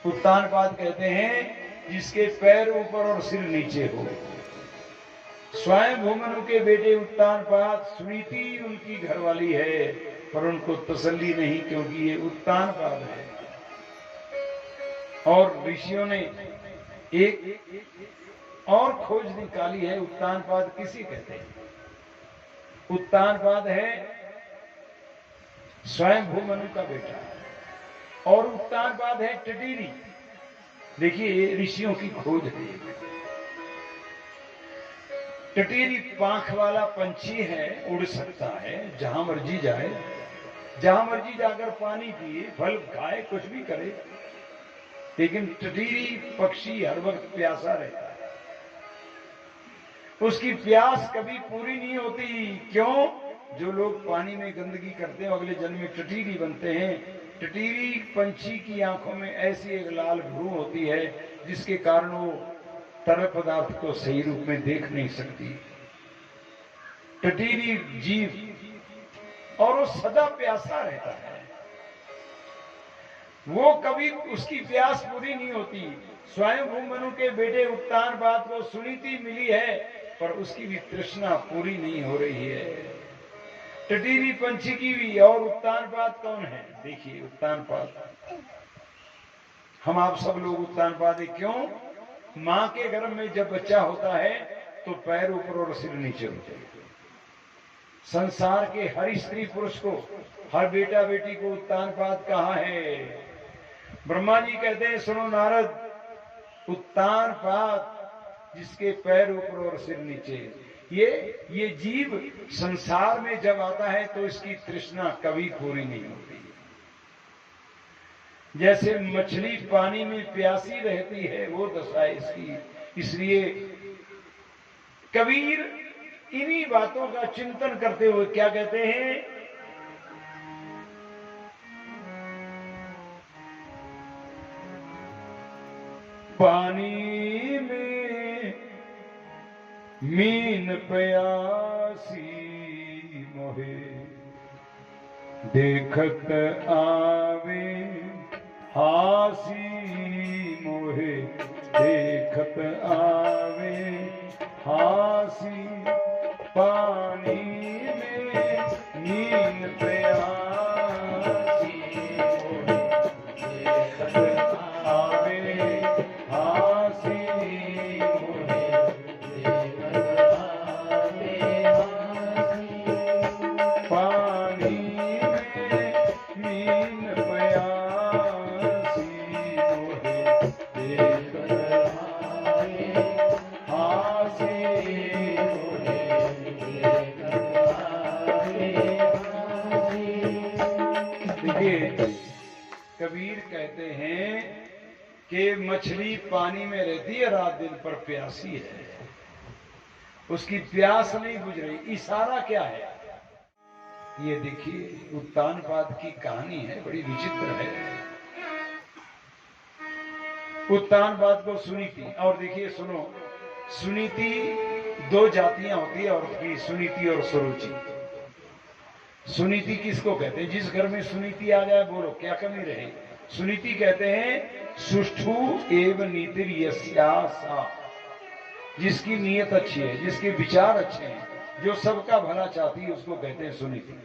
उत्तानपाद कहते हैं जिसके पैर ऊपर और सिर नीचे हो। स्वयं भूमनु के बेटे उत्तानपाद, सुनीति उनकी घरवाली है, पर उनको तसल्ली नहीं, क्योंकि ये उत्तानपाद है। और ऋषियों ने एक और खोज निकाली है, उत्तानपाद किसी कहते हैं। उत्तानपाद है स्वयं भूमनु का बेटा, और उत्तानपाद है टिटीरी। देखिए ऋषियों की खोज है। टिटीरी पांख वाला पंछी है, उड़ सकता है, जहां मर्जी जाए, जहां मर्जी जाकर पानी पिए, फल खाए, कुछ भी करे, लेकिन टिटीरी पक्षी हर वक्त प्यासा रहता है। उसकी प्यास कभी पूरी नहीं होती। क्यों? जो लोग पानी में गंदगी करते हैं अगले जन्म में टिटीरी बनते हैं। टिटीरी पंछी की आंखों में ऐसी एक लाल भ्रू होती है जिसके कारण वो तरल पदार्थ को सही रूप में देख नहीं सकती। टिटीरी जीव, और वो सदा प्यासा रहता है। वो कभी उसकी प्यास पूरी नहीं होती। स्वयं भूमनु के बेटे उत्तानपाद को सुनीति मिली है, पर उसकी भी तृष्णा पूरी नहीं हो रही है। टिटीरी पंछी की भी। और उत्तानपाद कौन है? देखिए उत्तानपाद, हम आप सब लोग उत्तानपाद है। क्यों? मां के गर्भ में जब बच्चा होता है तो पैर ऊपर और सिर नीचे होते हैं। संसार के हर स्त्री पुरुष को, हर बेटा बेटी को उत्तानपाद कहा है। ब्रह्मा जी कहते हैं, सुनो नारद, उत्तानपाद जिसके पैर ऊपर और सिर नीचे, ये जीव संसार में जब आता है तो इसकी तृष्णा कभी पूरी नहीं होती। जैसे मछली पानी में प्यासी रहती है, वो दशा है इसकी। इसलिए कबीर इन्हीं बातों का चिंतन करते हुए क्या कहते हैं? पानी में मीन प्यासी मोहे, देखत आवे हासी मोहे, देखत आवे हासी। पानी में नींद प्यासी मोहे, देखत आवे हासी मोहे, देखत आवे हासी। पानी में नींद प्यासी मोहे, देखत आवे हासी मोहे, देखत आवे हासी। देखिए कबीर कहते हैं कि मछली पानी में रहती है रात दिन, पर प्यासी है, उसकी प्यास नहीं बुझ रही। इशारा क्या है? ये देखिए उत्तानपाद की कहानी है, बड़ी विचित्र है। उत्तानपाद को सुनीति, और देखिए सुनो, सुनीति दो जातियां होती है औरत की, सुनीति और सुरुचि। सुनीति किसको कहते हैं? जिस घर में सुनीति आ जाए, बोलो क्या कमी रहे। सुनीति कहते हैं सुष्ठु एव नीतिर यस्या सा, जिसकी नीयत अच्छी है, जिसके विचार अच्छे हैं, जो सबका भला चाहती है, उसको कहते हैं सुनीति।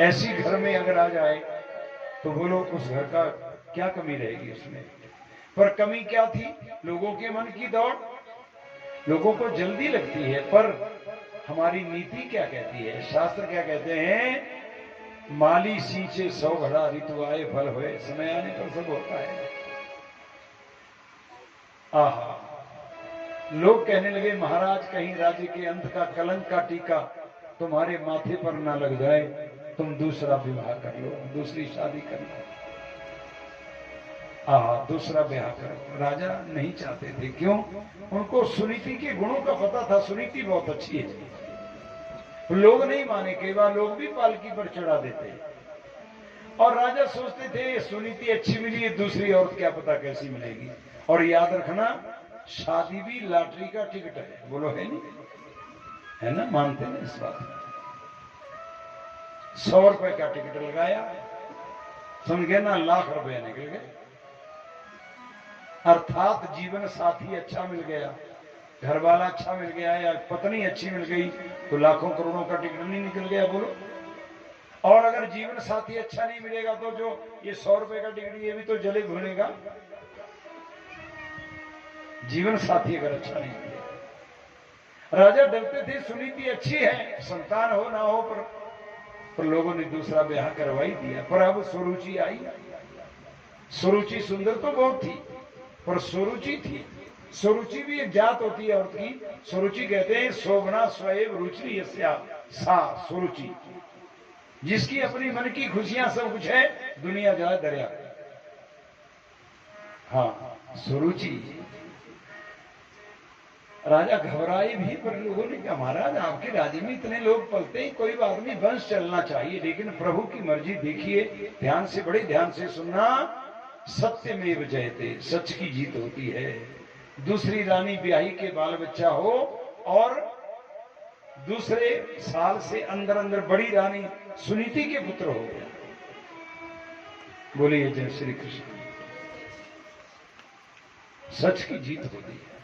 ऐसी घर में अगर आ जाए तो बोलो उस घर का क्या कमी रहेगी उसमें। पर कमी क्या थी? लोगों के मन की दौड़, लोगों को जल्दी लगती है, पर हमारी नीति क्या कहती है? शास्त्र क्या कहते हैं? माली सींचे 100 घड़ा, ऋतु आए फल होए, समय आने पर सब होता है। आहा, लोग कहने लगे महाराज कहीं राज्य के अंत का कलंक का टीका तुम्हारे माथे पर ना लग जाए, तुम दूसरा विवाह कर लो, दूसरी शादी कर लो। दूसरा ब्याह करो। राजा नहीं चाहते थे। क्यों? उनको सुनीति के गुणों का पता था, सुनीति बहुत अच्छी है। लोग नहीं माने, कई बार लोग भी पालकी पर चढ़ा देते, और राजा सोचते थे सुनीति अच्छी मिली है, दूसरी औरत क्या पता कैसी मिलेगी। और याद रखना, शादी भी लॉटरी का टिकट है। बोलो है नहीं? है ना? मानते हैं इस बात में। 100 रुपए का टिकट लगाया, समझ गए ना, लाख रुपए निकल गए। अर्थात जीवन साथी अच्छा मिल गया, घर वाला अच्छा मिल गया या पत्नी अच्छी मिल गई तो लाखों करोड़ों का टिकट नहीं निकल गया, बोलो। और अगर जीवन साथी अच्छा नहीं मिलेगा तो जो ये 100 रुपए का टिकट ये भी तो जले भुनेगा। जीवन साथी अगर अच्छा नहीं मिलेगा। राजा डरते थे, सुनीति अच्छी है, संतान हो ना हो, पर लोगों ने दूसरा ब्याह करवाई दिया। पर अब सुरुचि आई। सुरुचि सुंदर तो बहुत थी, पर सुरुचि थी। सुरुचि भी एक जात होती है औरत की। सुरुचि कहते हैं शोभना स्वयं रुचि यस्या सा सुरुचि, जिसकी अपनी मन की खुशियां सब कुछ है, दुनिया जाए दरिया। हाँ, सुरुचि। राजा घबराए भी, पर लोगों ने कहा महाराज आपके राज्य में इतने लोग पलते हैं, कोई बात नहीं, वंश चलना चाहिए, लेकिन प्रभु की मर्जी देखिए। ध्यान से, बड़े ध्यान से सुनना। सत्यमेव जयते, सच की जीत होती है। दूसरी रानी ब्याही के बाल बच्चा हो और दूसरे साल से अंदर अंदर बड़ी रानी सुनीति के पुत्र हो गया। बोलिए जय श्री कृष्ण। सच की जीत होती है।